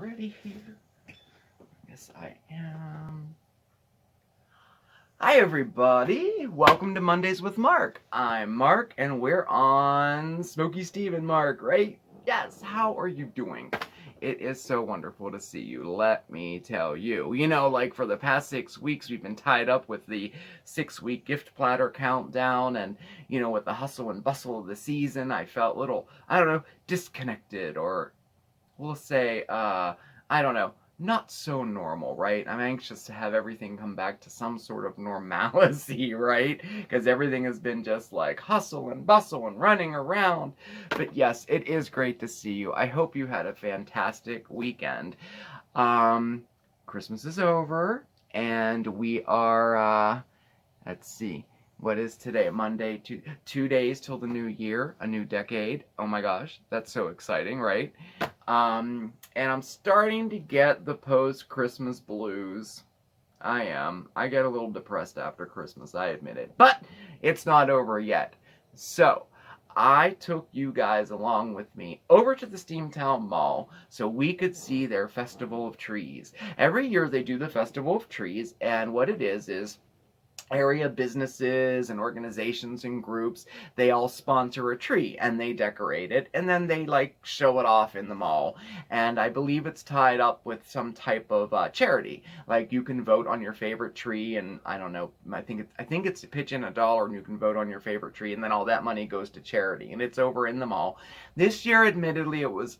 ready here. Yes, I am. Hi, everybody. Welcome to Mondays with Marc. I'm Marc, and we're on SmokeySteveAndMarc, right? Yes, how are you doing? It is so wonderful to see you, let me tell you. You know, like for the past 6 weeks, we've been tied up with the 6-week gift platter countdown, and, you know, with the hustle and bustle of the season, I felt a little, I don't know, disconnected, or we'll say, I don't know, not so normal, right? I'm anxious to have everything come back to some sort of normalcy, right? Because everything has been just like hustle and bustle and running around. But yes, it is great to see you. I hope you had a fantastic weekend. Christmas is over, and we are, let's see. What is today? Monday, 2 days till the new year, a new decade. Oh my gosh, that's so exciting, right? And I'm starting to get the post-Christmas blues. I am. I get a little depressed after Christmas, I admit it. But it's not over yet. So, I took you guys along with me over to the Steamtown Mall so we could see their Festival of Trees. Every year they do the Festival of Trees, and what it is area businesses and organizations and groups, they all sponsor a tree and they decorate it, and then they like show it off in the mall. And I believe it's tied up with some type of charity. Like you can vote on your favorite tree, and I don't know, I think it's pitch in $1 and you can vote on your favorite tree, and then all that money goes to charity, and it's over in the mall. This year, admittedly, it was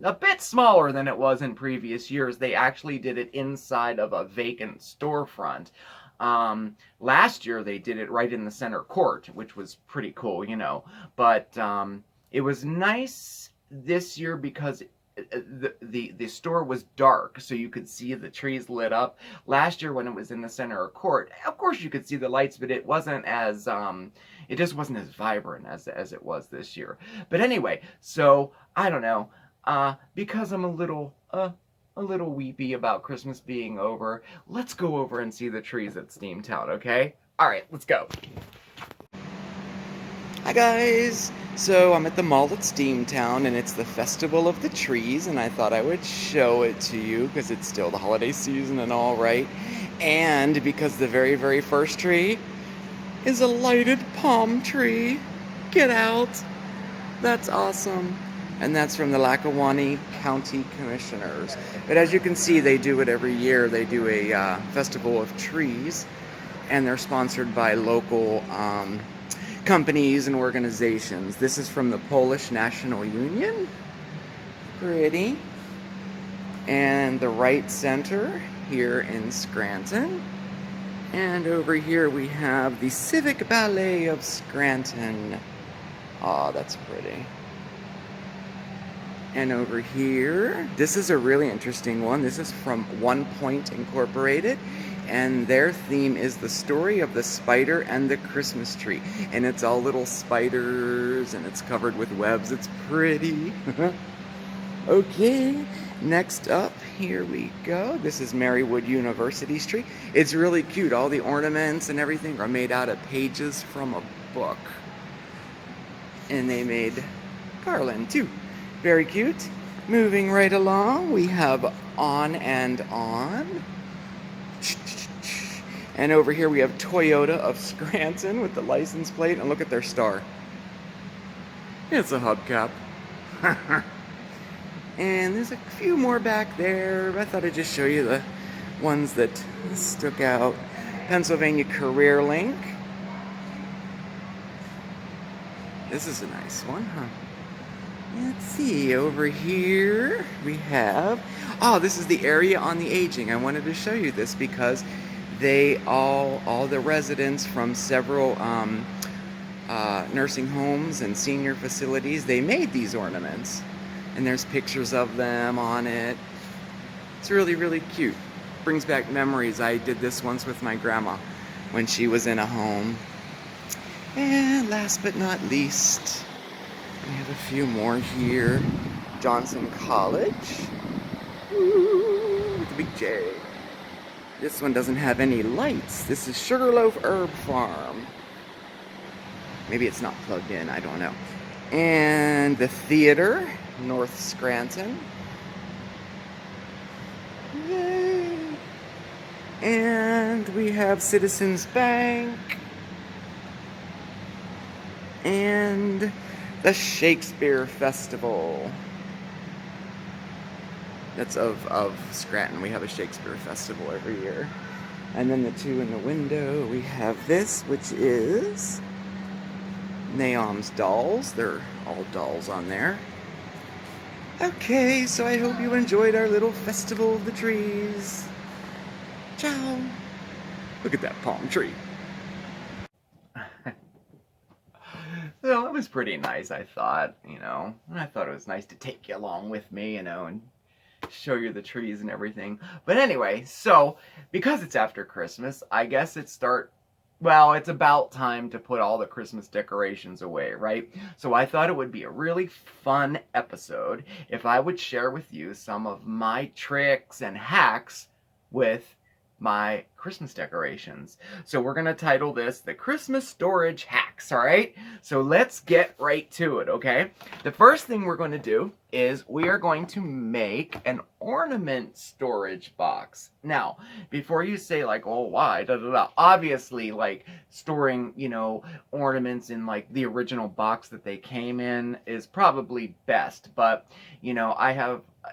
a bit smaller than it was in previous years. They actually did it inside of a vacant storefront. Last year they did it right in the center court, which was pretty cool, you know. But it was nice this year because the store was dark, so you could see the trees lit up. Last year when it was in the center court, of course you could see the lights, but it wasn't as it just wasn't as vibrant as it was this year. But anyway, so I don't know, because I'm a little weepy about Christmas being over, let's go over and see the trees at Steamtown, okay? Alright, let's go. Hi guys! So I'm at the mall at Steamtown, and it's the Festival of the Trees, and I thought I would show it to you because it's still the holiday season and all, right? And because the very, very first tree is a lighted palm tree. Get out! That's awesome. And that's from the Lackawanna County Commissioners. But as you can see, they do it every year. They do a Festival of Trees, and they're sponsored by local companies and organizations. This is from the Polish National Union. Pretty. And the Right Center here in Scranton. And over here we have the Civic Ballet of Scranton. Aw, that's pretty. And over here, this is a really interesting one. This is from One Point Incorporated, and their theme is the story of the spider and the Christmas tree. And it's all little spiders, and it's covered with webs. It's pretty. Okay, next up, here we go. This is Marywood University's tree. It's really cute. All the ornaments and everything are made out of pages from a book. And they made garland, too. Very cute. Moving right along, we have On and On. And over here we have Toyota of Scranton with the license plate. And look at their star. It's a hubcap. And there's a few more back there. I thought I'd just show you the ones that stuck out. Pennsylvania Career Link. This is a nice one, huh? Let's see, over here we have, this is the area on the aging. I wanted to show you this because they all the residents from several nursing homes and senior facilities, they made these ornaments. And there's pictures of them on it. It's really, really cute. Brings back memories. I did this once with my grandma when she was in a home. And last but not least, we have a few more here. Johnson College. Ooh, with the big J. This one doesn't have any lights. This is Sugarloaf Herb Farm. Maybe it's not plugged in, I don't know. And the theater, North Scranton. Yay! And we have Citizens Bank. And the Shakespeare Festival. That's of Scranton. We have a Shakespeare Festival every year. And then the two in the window, we have this, which is Naom's dolls. They're all dolls on there. Okay, so I hope you enjoyed our little Festival of the Trees. Ciao. Look at that palm tree. So it was pretty nice, I thought, you know. I thought it was nice to take you along with me, you know, and show you the trees and everything. But anyway, so because it's after Christmas, I guess it's about time to put all the Christmas decorations away, right? So I thought it would be a really fun episode if I would share with you some of my tricks and hacks with my Christmas decorations. So we're gonna title this the Christmas Storage Hacks, all right? So let's get right to it, okay? The first thing we're going to do is we are going to make an ornament storage box. Now, before you say like, oh, why, da, da, da, obviously, like, storing, you know, ornaments in, like, the original box that they came in is probably best, but, you know,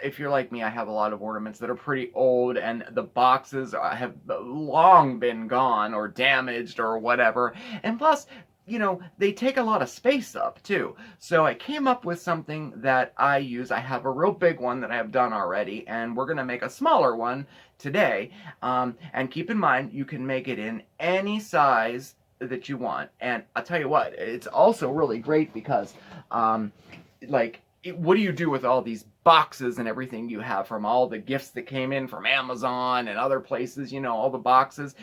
if you're like me, I have a lot of ornaments that are pretty old, and the boxes have long been gone or damaged or whatever, and plus, you know, they take a lot of space up too. So I came up with something that I use. I have a real big one that I have done already, and we're going to make a smaller one today. And keep in mind, you can make it in any size that you want. And I'll tell you what, it's also really great because, what do you do with all these boxes and everything you have from all the gifts that came in from Amazon and other places, you know, all the boxes?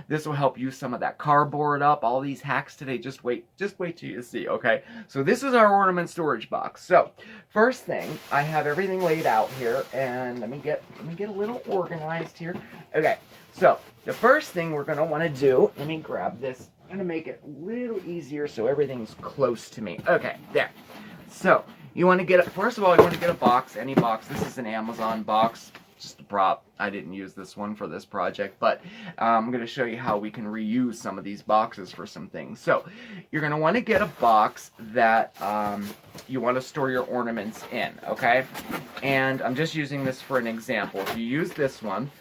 This will help use some of that cardboard up. All these hacks today, just wait till you see, okay? So this is our ornament storage box. So first thing, I have everything laid out here, and let me get a little organized here. Okay, so the first thing we're gonna want to do, let me grab this. I'm gonna make it a little easier so everything's close to me. Okay, there. So you want to get, first of all, you want to get a box, any box. This is an Amazon box, just a prop. I didn't use this one for this project, but I'm going to show you how we can reuse some of these boxes for some things. So you're going to want to get a box that you want to store your ornaments in, okay? And I'm just using this for an example. If you use this one,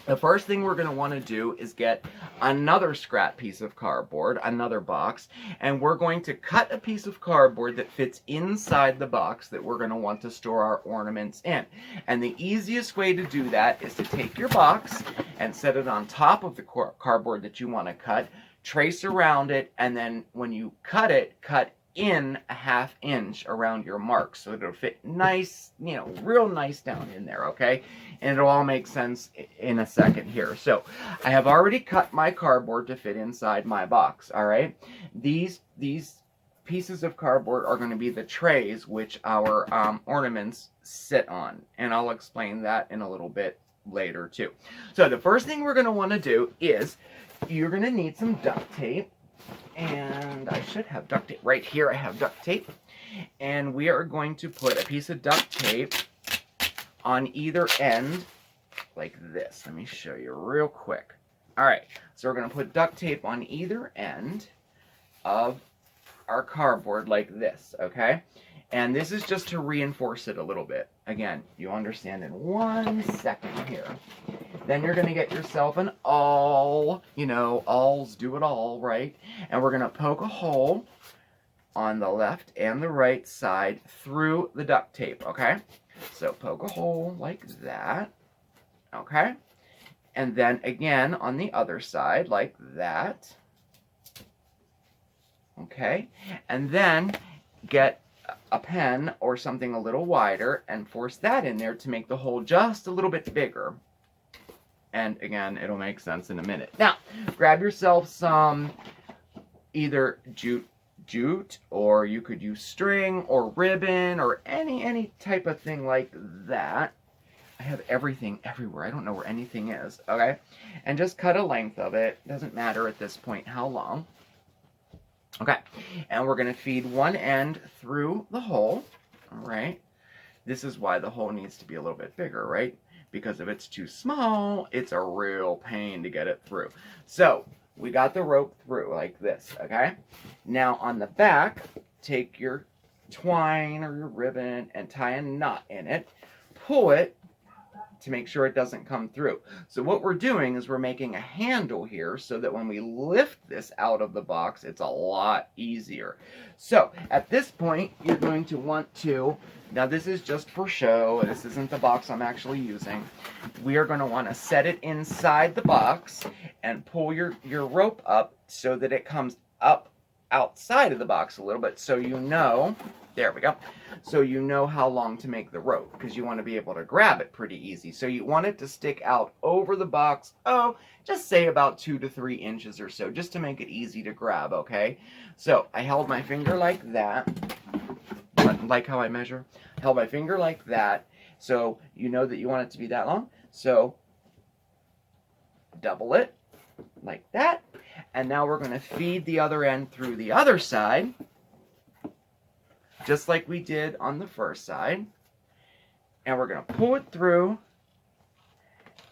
the first thing we're going to want to do is get another scrap piece of cardboard, another box, and we're going to cut a piece of cardboard that fits inside the box that we're going to want to store our ornaments in. And the easiest way to do that is to take your box and set it on top of the cardboard that you want to cut, trace around it, and then when you cut it, cut in a 1/2 inch around your mark so it'll fit nice, you know, real nice down in there, okay? And it'll all make sense in a second here. So I have already cut my cardboard to fit inside my box, all right? These pieces of cardboard are going to be the trays which our ornaments sit on, and I'll explain that in a little bit later too. So the first thing we're going to want to do is you're going to need some duct tape. And I should have duct tape. Right here I have duct tape. And we are going to put a piece of duct tape on either end like this. Let me show you real quick. Alright, so we're going to put duct tape on either end of our cardboard like this, okay? And this is just to reinforce it a little bit. Again, you understand in 1 second here. Then you're going to get yourself an awl. You know, awls do it all, right? And we're going to poke a hole on the left and the right side through the duct tape, okay? So poke a hole like that, okay? And then again on the other side like that, okay? And then get a pen or something a little wider and force that in there to make the hole just a little bit bigger. And again, it'll make sense in a minute. Now, grab yourself some either jute, or you could use string or ribbon or any type of thing like that. I have everything everywhere. I don't know where anything is, okay? And just cut a length of it. Doesn't matter at this point how long. Okay, and we're going to feed one end through the hole, all right? This is why the hole needs to be a little bit bigger, right? because if it's too small, it's a real pain to get it through. So we got the rope through like this, okay? Now on the back, take your twine or your ribbon and tie a knot in it. Pull it to make sure it doesn't come through. So what we're doing is we're making a handle here so that when we lift this out of the box, it's a lot easier. So at this point, you're going to want to, now this is just for show, this isn't the box I'm actually using. We are going to want to set it inside the box and pull your rope up so that it comes up outside of the box a little bit, so you know, there we go, so you know how long to make the rope, because you want to be able to grab it pretty easy. So you want it to stick out over the box, just say about 2 to 3 inches or so, just to make it easy to grab, okay? So I held my finger like that, like how I measure, held my finger like that, so you know that you want it to be that long, so double it, like that. And now we're going to feed the other end through the other side, just like we did on the first side. And we're going to pull it through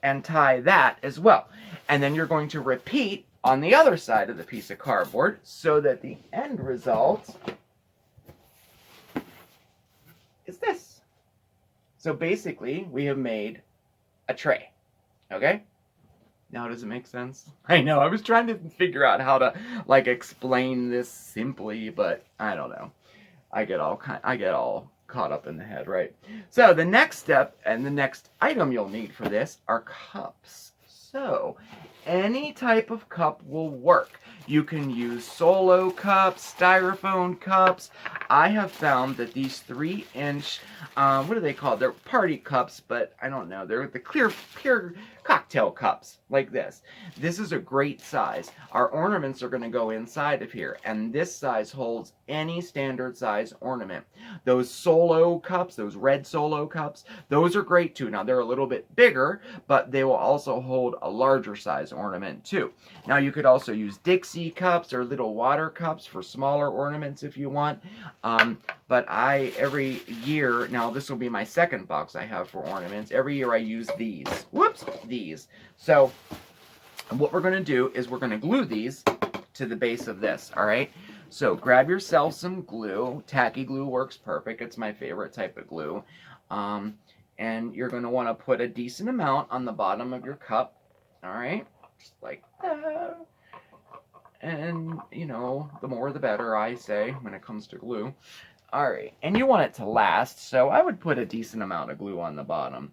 and tie that as well. And then you're going to repeat on the other side of the piece of cardboard so that the end result is this. So basically, we have made a tray, okay? Now, does it make sense? I know, I was trying to figure out how to, like, explain this simply, but I don't know. I get all caught up in the head, right? So, the next step and the next item you'll need for this are cups. So, any type of cup will work. You can use solo cups, styrofoam cups. I have found that these 3-inch, what are they called? They're party cups, but I don't know. They're the clear cocktail cups, like this. This is a great size. Our ornaments are going to go inside of here, and this size holds any standard size ornament. Those solo cups, those red solo cups, those are great too. Now, they're a little bit bigger, but they will also hold a larger size ornament too. Now, you could also use Dixie cups or little water cups for smaller ornaments if you want. But every year, now this will be my second box I have for ornaments, every year I use these. Whoops, these. So what we're going to do is we're going to glue these to the base of this, all right? So grab yourself some glue. Tacky glue works perfect. It's my favorite type of glue. And you're going to want to put a decent amount on the bottom of your cup, all right? Just like that. And, you know, the more the better, I say, when it comes to glue. All right, and you want it to last, so I would put a decent amount of glue on the bottom.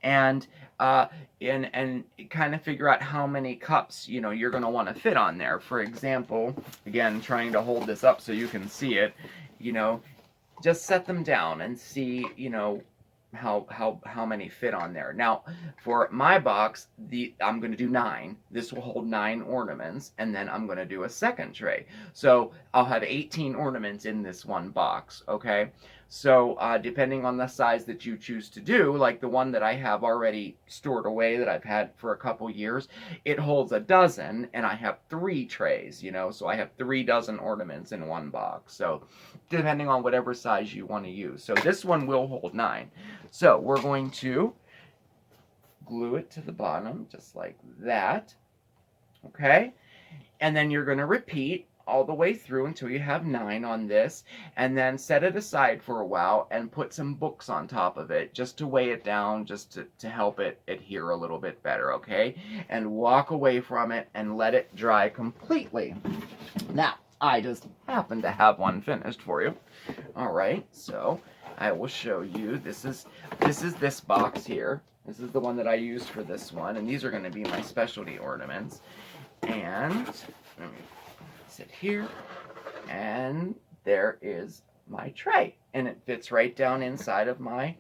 And kind of figure out how many cups, you know, you're going to want to fit on there. For example, again, trying to hold this up so you can see it, you know, just set them down and see, you know, how many fit on there. Now, for my box, I'm going to do 9. This will hold 9 ornaments, and then I'm going to do a second tray. So I'll have 18 ornaments in this one box, okay? So depending on the size that you choose to do, like the one that I have already stored away that I've had for a couple years, it holds a dozen, and I have 3 trays, you know, so I have 3 dozen ornaments in one box. So depending on whatever size you want to use. So this one will hold 9. So we're going to glue it to the bottom, just like that, okay? And then you're going to repeat all the way through until you have 9 on this, and then set it aside for a while and put some books on top of it just to weigh it down, just to help it adhere a little bit better, okay? And walk away from it and let it dry completely. Now, I just happen to have one finished for you. All right, so I will show you. This is this box here. This is the one that I used for this one, and these are going to be my specialty ornaments. And let me sit here, and there is my tray, and it fits right down inside of my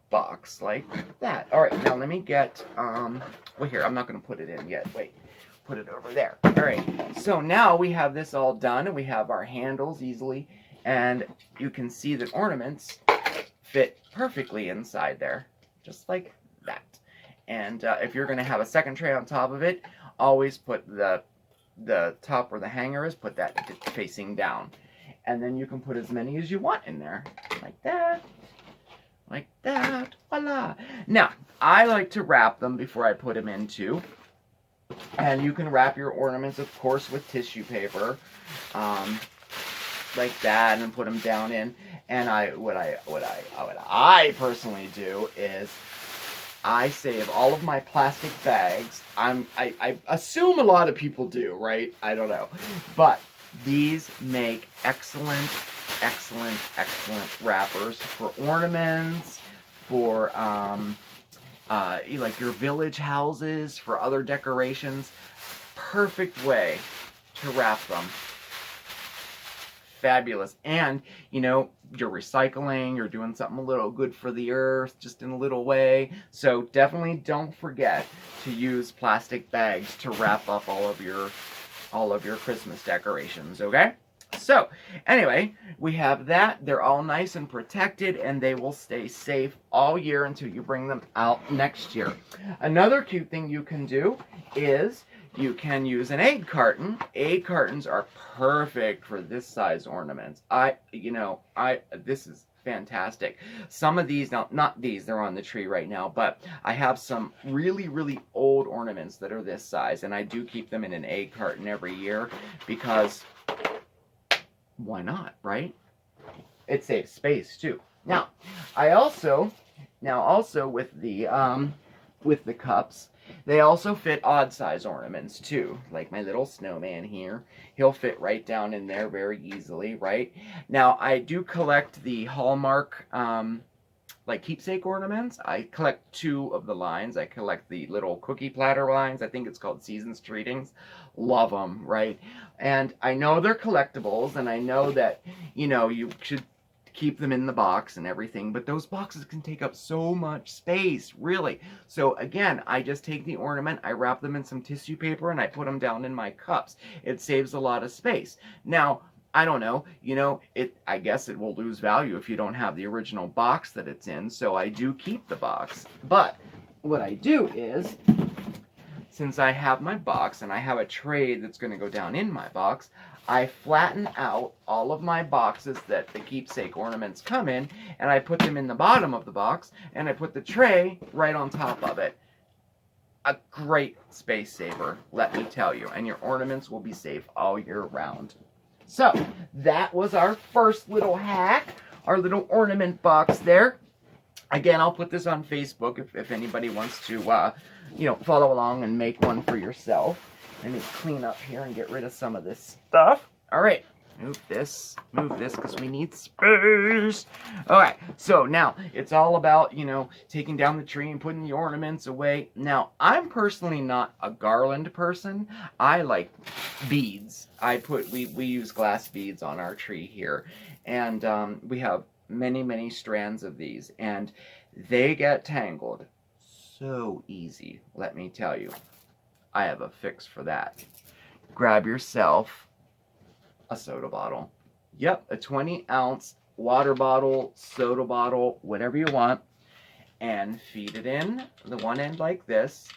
box like that. All right, now let me get well, here, I'm not going to put it in yet. Wait, put it over there. All right, so now we have this all done, and we have our handles easily, and you can see that ornaments fit perfectly inside there, just like that. And if you're going to have a second tray on top of it, always put the top where the hanger is, put that facing down. And then you can put as many as you want in there, like that, voila. Now, I like to wrap them before I put them into. And you can wrap your ornaments, of course, with tissue paper, like that, and put them down in. And what I personally do is I save all of my plastic bags. I assume a lot of people do, right? I don't know, but these make excellent wrappers for ornaments, for like your village houses, for other decorations. Perfect way to wrap them. Fabulous. And, you know, you're recycling, you're doing something a little good for the earth, just in a little way. So definitely don't forget to use plastic bags to wrap up all of your Christmas decorations, okay? So, anyway, we have that. They're all nice and protected, and they will stay safe all year until you bring them out next year. Another cute thing you can do is you can use an egg carton. Egg cartons are perfect for this size ornaments. This is fantastic. Some of these, now not these, they're on the tree right now, but I have some really old ornaments that are this size, and I do keep them in an egg carton every year because why not, right? It saves space too. Now, also with the cups, they also fit odd size ornaments too, like my little snowman here. He'll fit right down in there very easily, right? Now, I do collect the Hallmark like keepsake ornaments. I collect 2 of the lines. I collect the little cookie platter lines. I think it's called Season's Treatings. Love them, right? And I know they're collectibles, and I know that, you know, you should keep them in the box and everything, but those boxes can take up so much space, really. So again, I just take the ornament, I wrap them in some tissue paper, and I put them down in my cups. It saves a lot of space. Now, I don't know, you know, I guess it will lose value if you don't have the original box that it's in, so I do keep the box. But what I do is, since I have my box and I have a tray that's going to go down in my box, I flatten out all of my boxes that the keepsake ornaments come in, and I put them in the bottom of the box, and I put the tray right on top of it. A great space saver, let me tell you, and your ornaments will be safe all year round. So, that was our first little hack, our little ornament box there. Again, I'll put this on Facebook if anybody wants to, follow along and make one for yourself. Let me clean up here and get rid of some of this stuff. All right, move this, because we need space. All right, so now it's all about, taking down the tree and putting the ornaments away. Now, I'm personally not a garland person. I like beads. We use glass beads on our tree here, and we have many strands of these, and they get tangled so easy, let me tell you. I have a fix for that. Grab yourself a soda bottle. Yep, a 20-ounce water bottle, soda bottle, whatever you want, and feed it in the one end like this.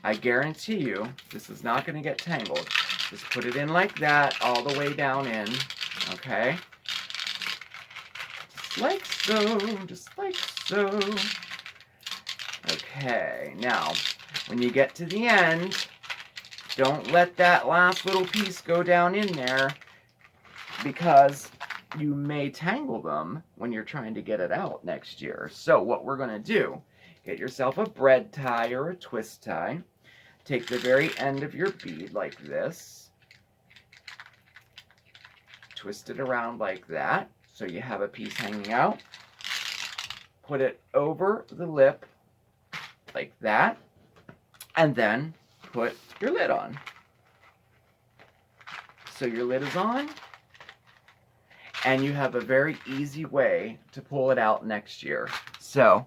I guarantee you this is not going to get tangled. Just put it in like that, all the way down in, okay? Just like so. Okay, now, when you get to the end, don't let that last little piece go down in there, because you may tangle them when you're trying to get it out next year. So what we're going to do, get yourself a bread tie or a twist tie. Take the very end of your bead like this. Twist it around like that, so you have a piece hanging out. Put it over the lip like that, and then put your lid on. So your lid is on, and you have a very easy way to pull it out next year. So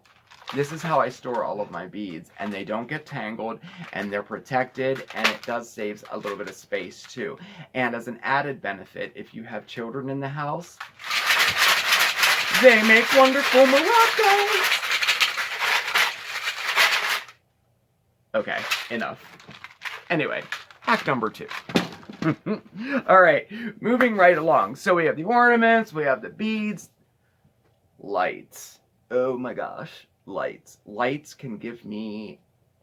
this is how I store all of my beads, and they don't get tangled, and they're protected, and it does save a little bit of space too. And as an added benefit, if you have children in the house, they make wonderful maracas. Okay, enough. Anyway, hack number 2. All right, moving right along. So we have the ornaments, we have the beads, lights. Oh my gosh, lights. Lights can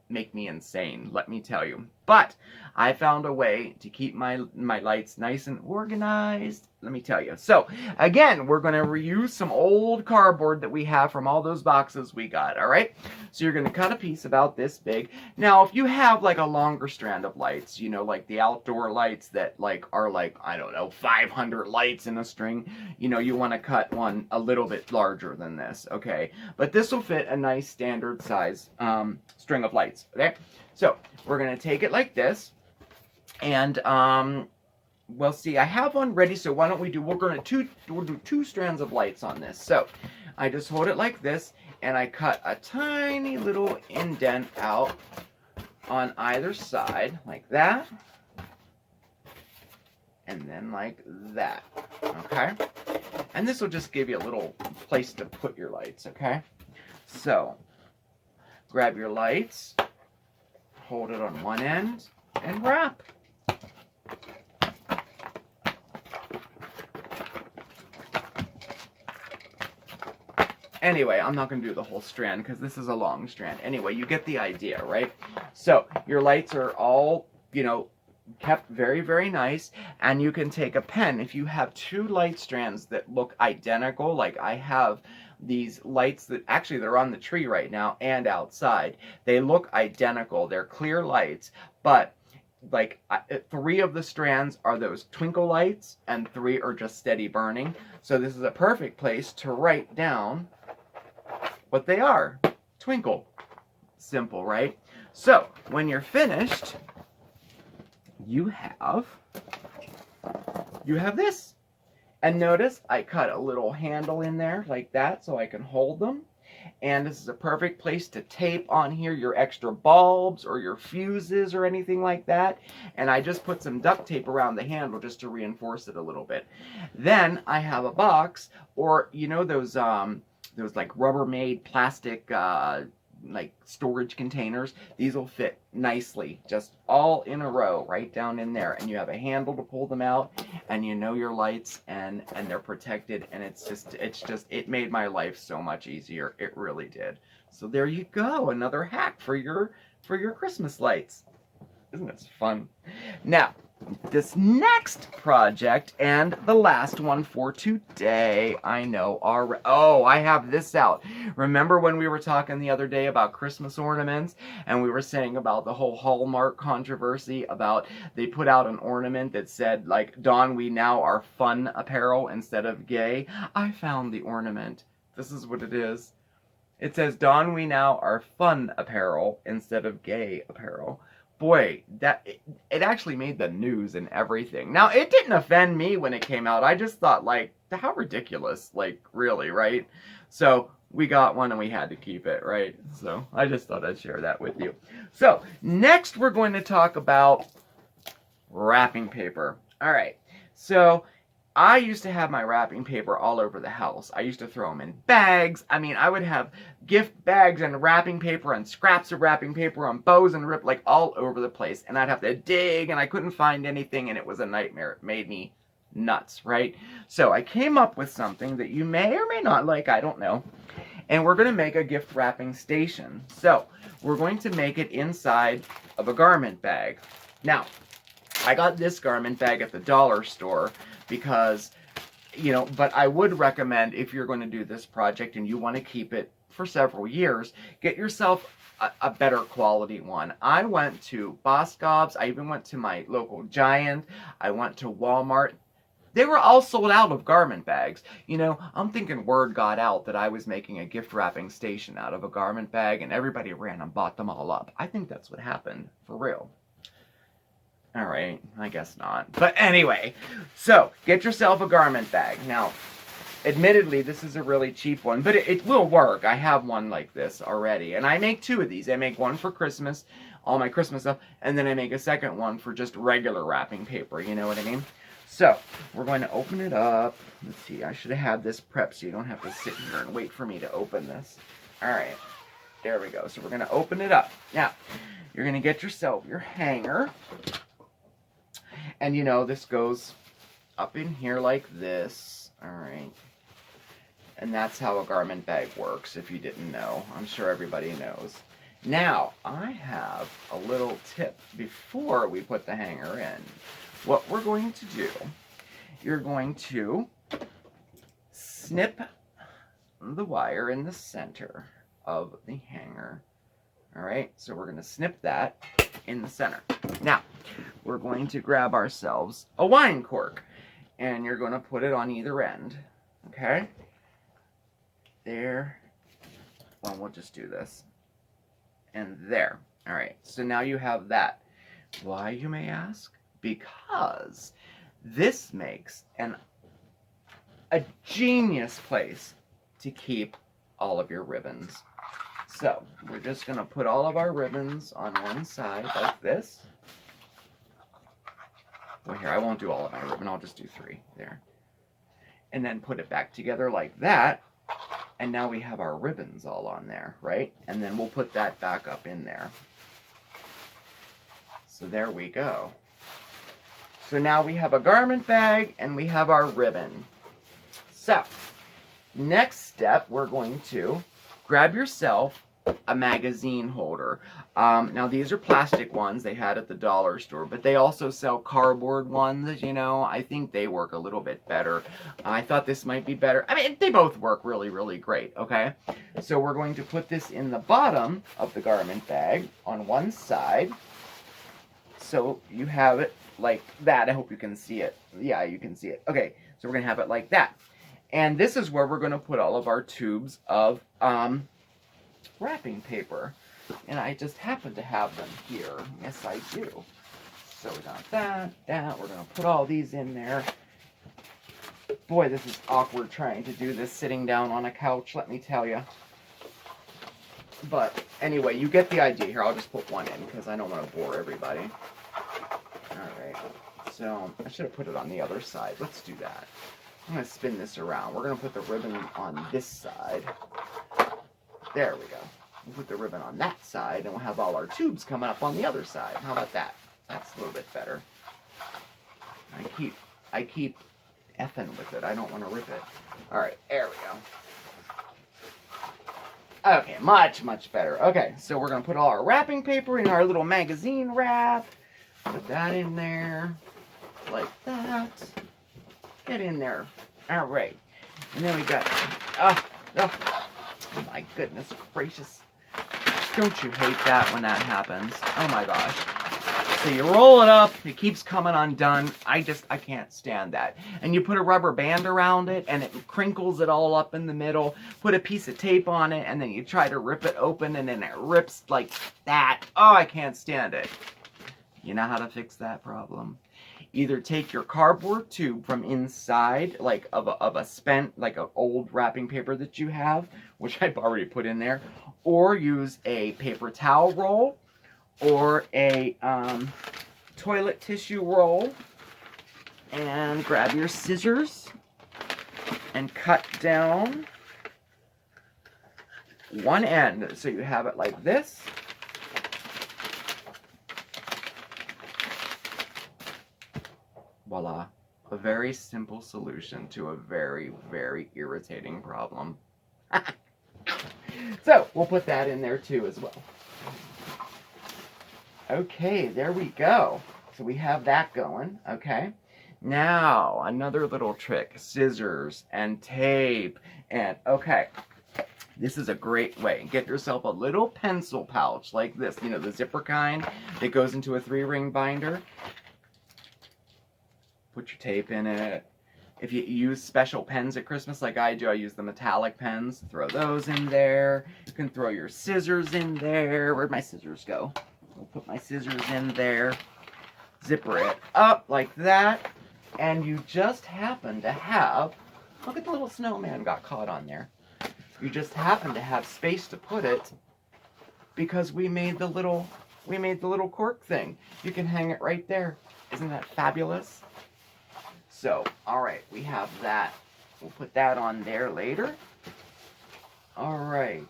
make me insane, let me tell you. But I found a way to keep my lights nice and organized, let me tell you. So again, we're going to reuse some old cardboard that we have from all those boxes we got. All right, so you're going to cut a piece about this big. Now if you have like a longer strand of lights, you know, like the outdoor lights that like are like, I don't know, 500 lights in a string, you know, you want to cut one a little bit larger than this. Okay, but this will fit a nice standard size string of lights. Okay, so we're going to take it like this, and well, see, I have one ready, so why don't we do, we'll do 2 strands of lights on this. So I just hold it like this, and I cut a tiny little indent out on either side, like that, and then like that, okay? And this will just give you a little place to put your lights, okay? So grab your lights, hold it on one end, and wrap. Anyway, I'm not going to do the whole strand because this is a long strand. Anyway, you get the idea, right? So your lights are all, you know, kept very, very nice. And you can take a pen. If you have 2 light strands that look identical, like I have these lights that actually they're on the tree right now and outside. They look identical. They're clear lights, but like 3 of the strands are those twinkle lights and 3 are just steady burning. So this is a perfect place to write down what they are. Twinkle. Simple, right? So when you're finished, you have this. And notice I cut a little handle in there like that so I can hold them. And this is a perfect place to tape on here your extra bulbs or your fuses or anything like that. And I just put some duct tape around the handle just to reinforce it a little bit. Then I have a box, or you know those like Rubbermaid plastic like storage containers. These will fit nicely just all in a row right down in there, and you have a handle to pull them out, and you know your lights, and they're protected, and it made my life so much easier. It really did. So there you go, another hack for your Christmas lights. Isn't this fun? Now this next project, and the last one for today, I know, oh, I have this out. Remember when we were talking the other day about Christmas ornaments, and we were saying about the whole Hallmark controversy about they put out an ornament that said, like, "Don, we now are fun apparel instead of gay"? I found the ornament. This is what it is. It says, "Don, we now are fun apparel instead of gay apparel." Boy, it actually made the news and everything. Now, it didn't offend me when it came out. I just thought, like, how ridiculous. Like, really, right? So we got one and we had to keep it, right? So I just thought I'd share that with you. So next we're going to talk about wrapping paper. All right. So I used to have my wrapping paper all over the house. I used to throw them in bags. I mean, I would have gift bags and wrapping paper and scraps of wrapping paper on bows and rip, like, all over the place. And I'd have to dig, and I couldn't find anything, and it was a nightmare. It made me nuts, right? So I came up with something that you may or may not like, I don't know. And we're going to make a gift wrapping station. So we're going to make it inside of a garment bag. Now, I got this garment bag at the dollar store because, you know, but I would recommend, if you're going to do this project and you want to keep it for several years, get yourself a better quality one. I went to Boscov's. I even went to my local Giant. I went to Walmart. They were all sold out of garment bags. You know, I'm thinking word got out that I was making a gift wrapping station out of a garment bag, and everybody ran and bought them all up. I think that's what happened, for real. Alright, I guess not. But anyway, so get yourself a garment bag. Now, admittedly, this is a really cheap one, but it will work. I have one like this already. And I make 2 of these. I make one for Christmas, all my Christmas stuff, and then I make a second one for just regular wrapping paper, you know what I mean? So, we're going to open it up. Let's see, I should have had this prepped so you don't have to sit here and wait for me to open this. Alright, there we go. So we're going to open it up. Now, you're going to get yourself your hanger. And you know, this goes up in here like this. Alright. And that's how a garment bag works, if you didn't know. I'm sure everybody knows. Now, I have a little tip before we put the hanger in. What we're going to do, you're going to snip the wire in the center of the hanger. All right, so we're going to snip that in the center. Now, we're going to grab ourselves a wine cork, and you're going to put it on either end. Okay? There. Well, we'll just do this. And there. All right, so now you have that. Why, you may ask? Because this makes a genius place to keep all of your ribbons. So, we're just going to put all of our ribbons on one side like this. Well, here, I won't do all of my ribbon. I'll just do 3 there. And then put it back together like that. And now we have our ribbons all on there, right? And then we'll put that back up in there. So there we go. So now we have a garment bag and we have our ribbon. So, next step, we're going to grab yourself a magazine holder. Now these are plastic ones they had at the dollar store, but they also sell cardboard ones, you know. I think they work a little bit better. I thought this might be better. I mean, they both work really, really great, okay? So we're going to put this in the bottom of the garment bag on one side. So you have it like that. I hope you can see it. Yeah, you can see it. Okay, so we're going to have it like that. And this is where we're going to put all of our tubes of wrapping paper. And I just happen to have them here. Yes, I do. So we got that. We're going to put all these in there. Boy, this is awkward trying to do this sitting down on a couch, let me tell you. But anyway, you get the idea here. I'll just put one in because I don't want to bore everybody. Alright. So I should have put it on the other side. Let's do that. I'm going to spin this around. We're going to put the ribbon on this side. There we go. We'll put the ribbon on that side, and we'll have all our tubes coming up on the other side. How about that? That's a little bit better. I keep effing with it. I don't want to rip it. Alright, there we go. Okay, much, much better. Okay, so we're going to put all our wrapping paper in our little magazine wrap. Put that in there. Like that. Get in there. Alright. And then we got... Oh my goodness gracious. Don't you hate that when that happens? Oh my gosh. So you roll it up, it keeps coming undone. I can't stand that. And you put a rubber band around it, and it crinkles it all up in the middle. Put a piece of tape on it, and then you try to rip it open, and then it rips like that. Oh, I can't stand it. You know how to fix that problem? Either take your cardboard tube from inside, like of a spent, like an old wrapping paper that you have, which I've already put in there, or use a paper towel roll, or a toilet tissue roll, and grab your scissors and cut down one end, so you have it like this. Voila. A very simple solution to a very, very irritating problem. So, we'll put that in there too as well. Okay, there we go. So we have that going, okay? Now, another little trick. Scissors and tape and, okay. This is a great way. Get yourself a little pencil pouch like this. You know, the zipper kind that goes into a 3-ring binder. Put your tape in it. If you use special pens at Christmas like I do, I use the metallic pens. Throw those in there. You can throw your scissors in there. Where'd my scissors go? I'll put my scissors in there. Zipper it up like that. And you just happen to have... Look at the little snowman got caught on there. You just happen to have space to put it because we made the little cork thing. You can hang it right there. Isn't that fabulous? So, alright, we have that. We'll put that on there later. Alright.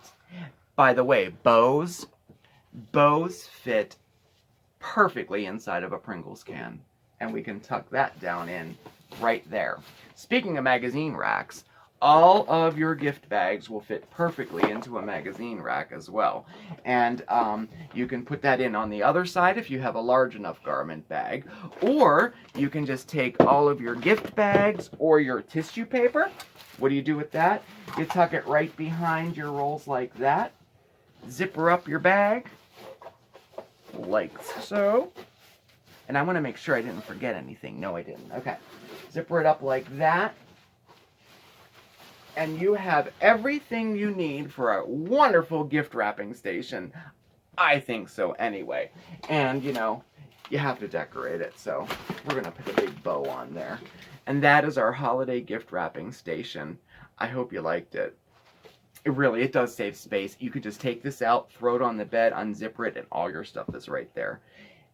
By the way, bows fit perfectly inside of a Pringles can. And we can tuck that down in right there. Speaking of magazine racks, all of your gift bags will fit perfectly into a magazine rack as well. And you can put that in on the other side if you have a large enough garment bag. Or you can just take all of your gift bags or your tissue paper. What do you do with that? You tuck it right behind your rolls like that. Zipper up your bag like so. And I want to make sure I didn't forget anything. No, I didn't. Okay. Zipper it up like that. And you have everything you need for a wonderful gift wrapping station. I think so anyway. And, you know, you have to decorate it. So we're going to put a big bow on there. And that is our holiday gift wrapping station. I hope you liked it. It does save space. You could just take this out, throw it on the bed, unzipper it, and all your stuff is right there.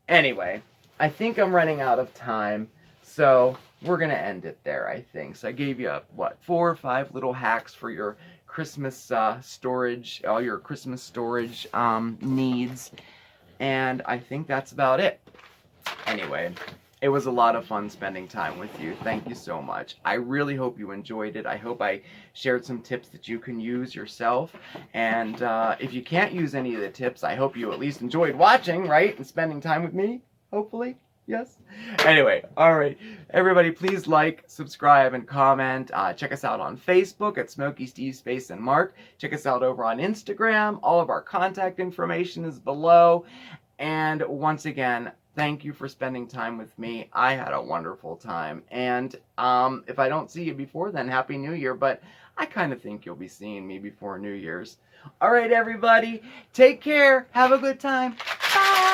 Anyway, I think I'm running out of time. So we're going to end it there, I think. So I gave you, 4 or 5 little hacks for your Christmas storage, all your Christmas storage needs. And I think that's about it. Anyway, it was a lot of fun spending time with you. Thank you so much. I really hope you enjoyed it. I hope I shared some tips that you can use yourself. And if you can't use any of the tips, I hope you at least enjoyed watching, right? And spending time with me, hopefully. Yes? Anyway, alright. Everybody, please like, subscribe, and comment. Check us out on Facebook at SmokeySteveAndMarc. Check us out over on Instagram. All of our contact information is below. And once again, thank you for spending time with me. I had a wonderful time. And if I don't see you before then, Happy New Year. But I kind of think you'll be seeing me before New Year's. Alright, everybody. Take care. Have a good time. Bye.